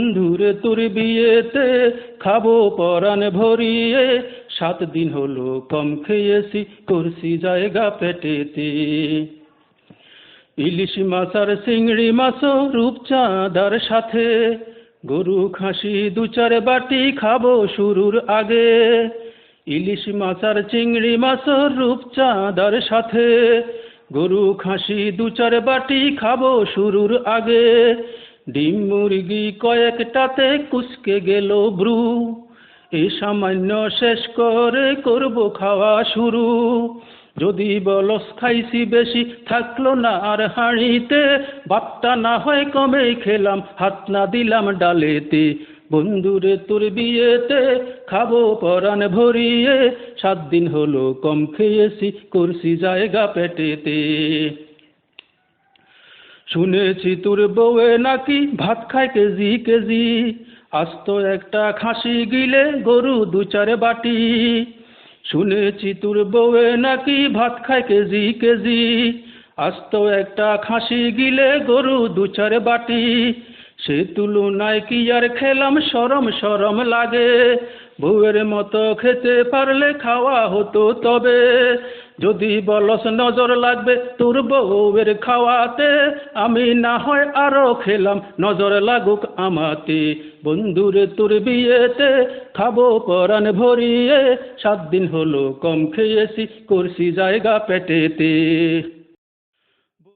বন্ধুরে তোর বিয়েতে খাবো পরাণ ভরিয়ে, 7 দিন হলো কম খেয়েছি, করছি জায়গা পেটেতে। ইলিশ মাছ আর চিংড়ি মাছও রূপচাঁদার সাথে, গরু খাসি 2-4 বাটি খাবো শুরুর আগে। ইলিশ মাছ আর চিংড়ি মাছও রূপচাঁদার সাথে, গরু খাসি 2-4 বাটি খাবো শুরুর আগে। ডিম মুরগি কয়েকটাতে কুচকে গেল ব্রু, এই সামান্য শেষ করে করব খাওয়া শুরু। যদি বলস খাইছি বেশি, থাকলো না আর হাঁড়িতে, ভাতটা না হয় কমে খেলাম, হাত না দিলাম ডালেতে। বন্ধুরে তোর বিয়েতে খাবো পরাণ ভরিয়ে, 7 দিন হলো কম খেয়েছি, করছি জায়গা পেটেতে। শুনেছি তোর বউয়ে নাকি ভাত খায় কেজি কেজি, আস্ত একটা খাসি গিলে গরু 2-4 বাটি। শুনেছি তোর বউয়ে নাকি ভাত খায় কেজি কেজি, আস্ত একটা খাসি গিলে গরু 2-4 বাটি। সে তুলনায় কি আর খেলাম, শরম শরম লাগে। বউয়ের মতো খেতে পারলে খাওয়া হতো তবে, যদি বলস নজর লাগবে তোর বউয়ের খাওয়াতে, আমি না হয় আরো খেলাম, নজর লাগুক আমাতে। বন্ধুরে তোর বিয়েতে খাবো পরাণ ভরিয়ে, 7 দিন হলো কম খেয়েছি, করছি জায়গা পেটেতে।